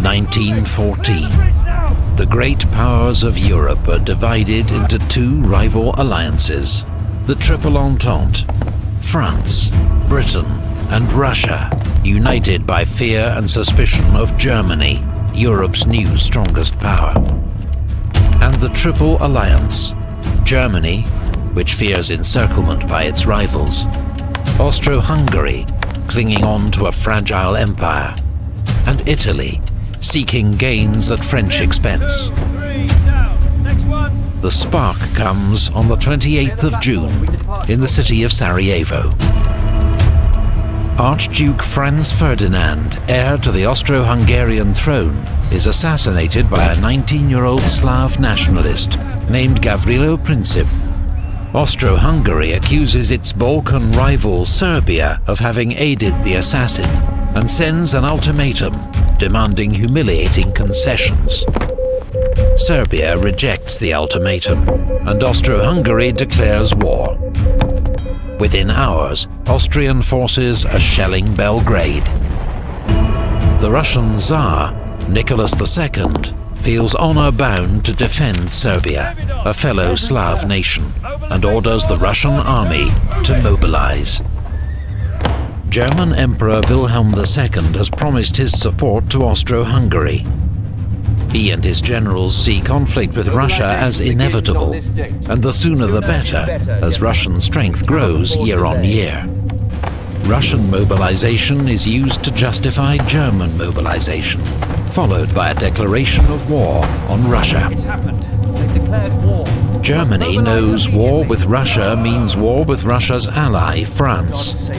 1914. The great powers of Europe are divided into two rival alliances, the Triple Entente, France, Britain, and Russia, united by fear and suspicion of Germany, Europe's new strongest power. And the Triple Alliance, Germany, which fears encirclement by its rivals, Austro-Hungary, clinging on to a fragile empire, and Italy, seeking gains at French expense. The spark comes on the 28th of June in the city of Sarajevo. Archduke Franz Ferdinand, heir to the Austro-Hungarian throne, is assassinated by a 19-year-old Slav nationalist named Gavrilo Princip. Austro-Hungary accuses its Balkan rival Serbia of having aided the assassin and sends an ultimatum demanding humiliating concessions. Serbia rejects the ultimatum, and Austro-Hungary declares war. Within hours, Austrian forces are shelling Belgrade. The Russian Tsar, Nicholas II, feels honor-bound to defend Serbia, a fellow Slav nation, and orders the Russian army to mobilize. German Emperor Wilhelm II has promised his support to Austro-Hungary. He and his generals see conflict with Russia as inevitable, and the sooner the better, as Russian strength grows year on year. Russian mobilization is used to justify German mobilization, followed by a declaration of war on Russia. It's happened. They've declared war. Germany knows war with Russia means war with Russia's ally, France.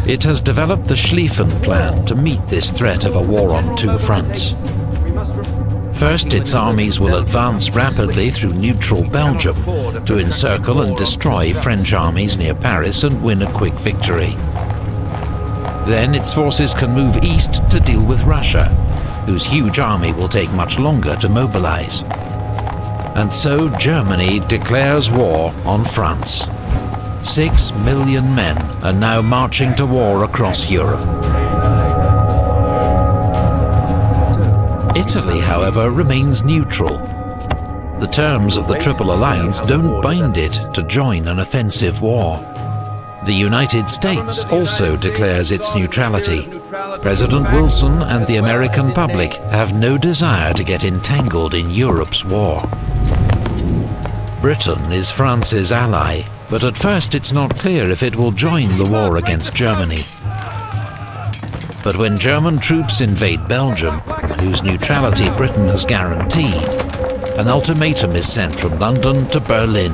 It has developed the Schlieffen Plan to meet this threat of a war on two fronts. First, its armies will advance rapidly through neutral Belgium to encircle and destroy French armies near Paris and win a quick victory. Then its forces can move east to deal with Russia, whose huge army will take much longer to mobilize. And so Germany declares war on France. 6 million men are now marching to war across Europe. Italy, however, remains neutral. The terms of the Triple Alliance don't bind it to join an offensive war. The United States also declares its neutrality. President Wilson and the American public have no desire to get entangled in Europe's war. Britain is France's ally, but at first it's not clear if it will join the war against Germany. But when German troops invade Belgium, whose neutrality Britain has guaranteed, an ultimatum is sent from London to Berlin,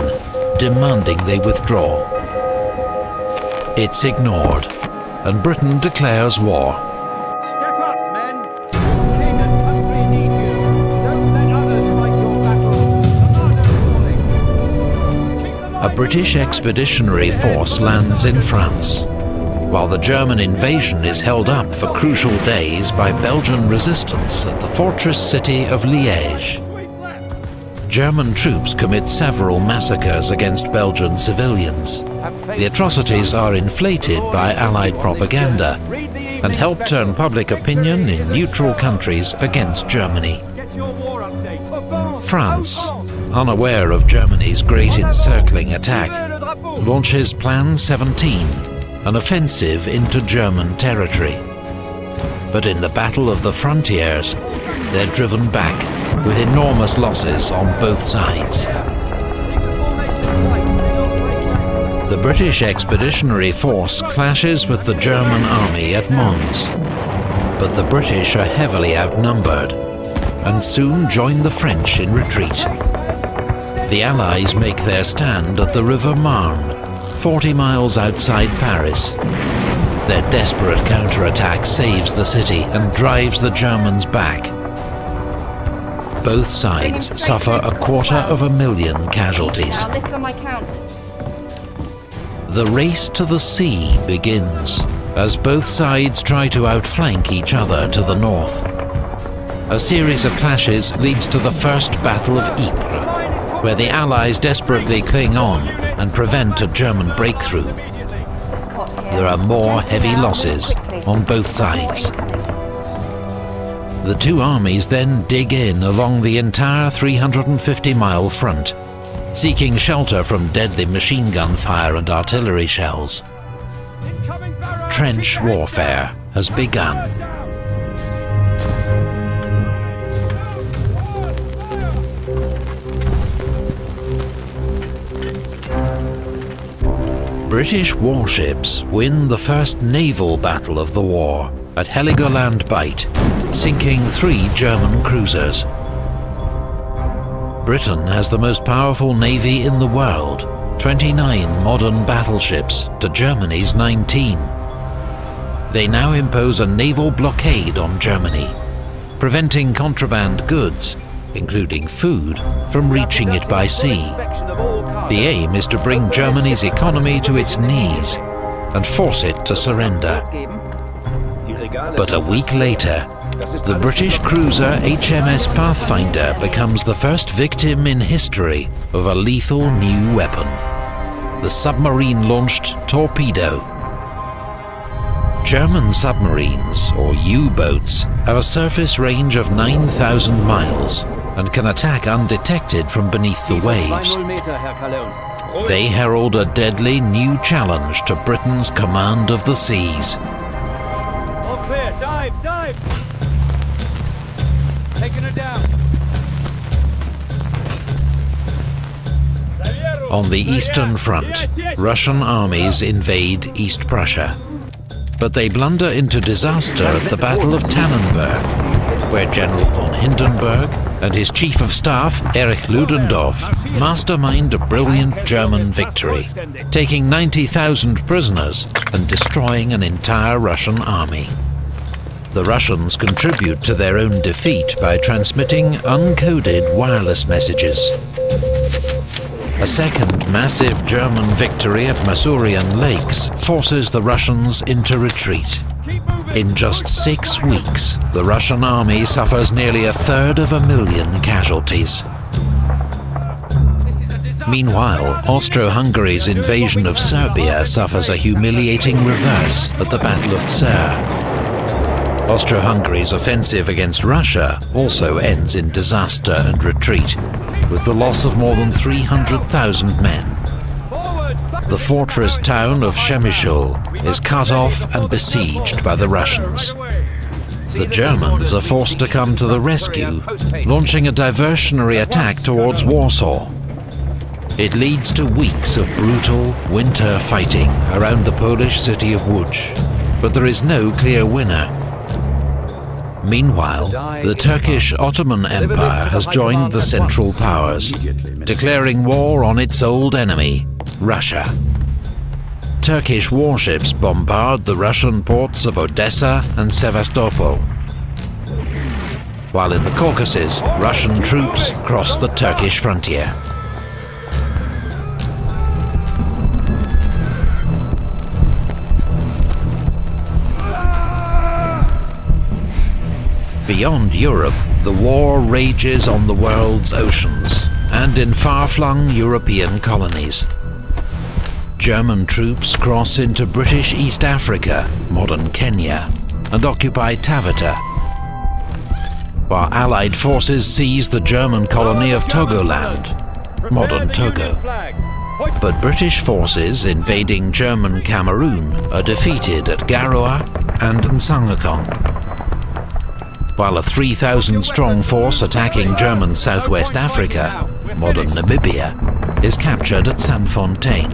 demanding they withdraw. It's ignored, and Britain declares war. Step up, men! Your king and country need you. Don't let others fight your battles. The order calling. A British expeditionary force lands in France, while the German invasion is held up for crucial days by Belgian resistance at the fortress city of Liège. German troops commit several massacres against Belgian civilians. The atrocities are inflated by Allied propaganda and help turn public opinion in neutral countries against Germany. France, unaware of Germany's great encircling attack, launches Plan 17, an offensive into German territory. But in the Battle of the Frontiers, they're driven back with enormous losses on both sides. The British Expeditionary Force clashes with the German army at Mons, but the British are heavily outnumbered and soon join the French in retreat. The Allies make their stand at the River Marne, 40 miles outside Paris. Their desperate counterattack saves the city and drives the Germans back. Both sides suffer 250,000 casualties. I'll lift on my count. The race to the sea begins as both sides try to outflank each other to the north. A series of clashes leads to the First Battle of Ypres, where the Allies desperately cling on and prevent a German breakthrough. There are more heavy losses on both sides. The two armies then dig in along the entire 350-mile front, seeking shelter from deadly machine gun fire and artillery shells. Trench warfare has begun. British warships win the first naval battle of the war at Heligoland Bight, sinking 3 German cruisers. Britain has the most powerful navy in the world, 29 modern battleships to Germany's 19. They now impose a naval blockade on Germany, preventing contraband goods, including food, from reaching it by sea. The aim is to bring Germany's economy to its knees and force it to surrender. But a week later, the British cruiser HMS Pathfinder becomes the first victim in history of a lethal new weapon: the submarine-launched torpedo. German submarines, or U-boats, have a surface range of 9,000 miles and can attack undetected from beneath the waves. They herald a deadly new challenge to Britain's command of the seas. All clear, dive, dive! Taking her down. On the Eastern Front, Russian armies invade East Prussia. But they blunder into disaster at the Battle of Tannenberg, where General von Hindenburg and his Chief of Staff, Erich Ludendorff, mastermind a brilliant German victory, taking 90,000 prisoners and destroying an entire Russian army. The Russians contribute to their own defeat by transmitting uncoded wireless messages. A second massive German victory at Masurian Lakes forces the Russians into retreat. In just 6 weeks, the Russian army suffers nearly 1/3 casualties. Meanwhile, Austro-Hungary's invasion of Serbia suffers a humiliating reverse at the Battle of Tser. Austro-Hungary's offensive against Russia also ends in disaster and retreat, with the loss of more than 300,000 men. The fortress town of Przemyśl is cut off and besieged by the Russians. The Germans are forced to come to the rescue, launching a diversionary attack towards Warsaw. It leads to weeks of brutal winter fighting around the Polish city of Łódź, but there is no clear winner. Meanwhile, the Turkish Ottoman Empire has joined the Central Powers, declaring war on its old enemy, Russia. Turkish warships bombard the Russian ports of Odessa and Sevastopol, while in the Caucasus, Russian troops cross the Turkish frontier. Beyond Europe, the war rages on the world's oceans and in far-flung European colonies. German troops cross into British East Africa, modern Kenya, and occupy Taveta, while Allied forces seize the German colony of Togoland, modern Togo. But British forces invading German Cameroon are defeated at Garoua and Nsangakong, while a 3,000-strong force attacking German Southwest Africa, modern Namibia, is captured at Sanfontaine.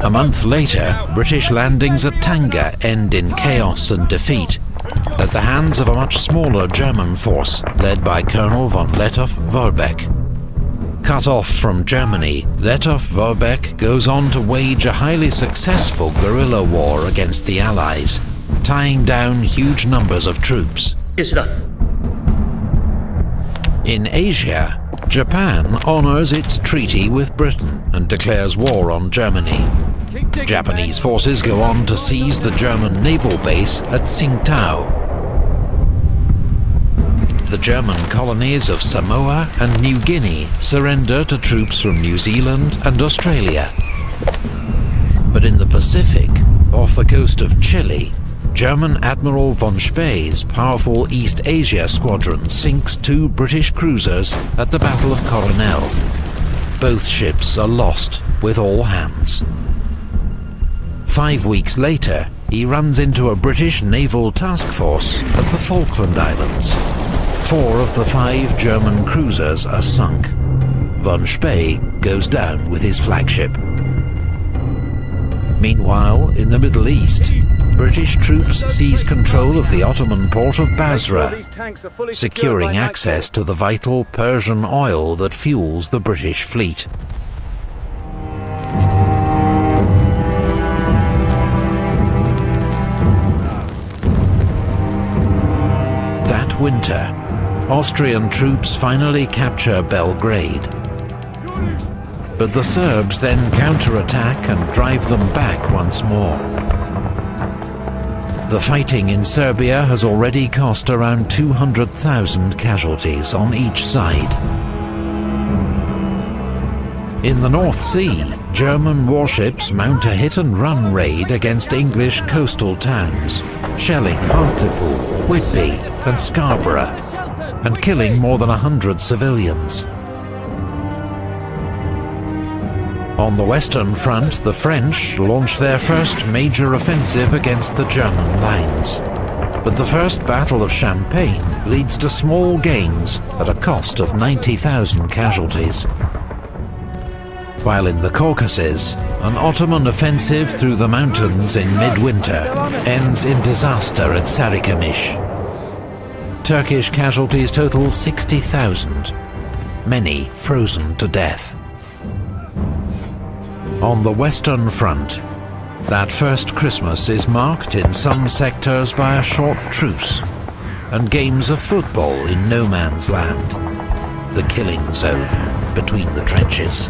A month later, British landings at Tanga end in chaos and defeat at the hands of a much smaller German force led by Colonel von Lettow-Vorbeck. Cut off from Germany, Lettow-Vorbeck goes on to wage a highly successful guerrilla war against the Allies, tying down huge numbers of troops. In Asia, Japan honors its treaty with Britain and declares war on Germany. Japanese forces go on to seize the German naval base at Tsingtao. The German colonies of Samoa and New Guinea surrender to troops from New Zealand and Australia. But in the Pacific, off the coast of Chile, German Admiral von Spee's powerful East Asia squadron sinks 2 British cruisers at the Battle of Coronel. Both ships are lost with all hands. 5 weeks later, he runs into a British naval task force at the Falkland Islands. 4 of the 5 German cruisers are sunk. Von Spee goes down with his flagship. Meanwhile, in the Middle East, British troops seize control of the Ottoman port of Basra, securing access to the vital Persian oil that fuels the British fleet. That winter, Austrian troops finally capture Belgrade. But the Serbs then counterattack and drive them back once more. The fighting in Serbia has already cost around 200,000 casualties on each side. In the North Sea, German warships mount a hit-and-run raid against English coastal towns, shelling Hartlepool, Whitby and Scarborough, and killing more than 100 civilians. On the Western Front, the French launched their first major offensive against the German lines. But the First Battle of Champagne leads to small gains at a cost of 90,000 casualties. While in the Caucasus, an Ottoman offensive through the mountains in midwinter ends in disaster at Sarıkamış. Turkish casualties total 60,000, many frozen to death. On the Western Front, that first Christmas is marked in some sectors by a short truce and games of football in no man's land, the killing zone between the trenches.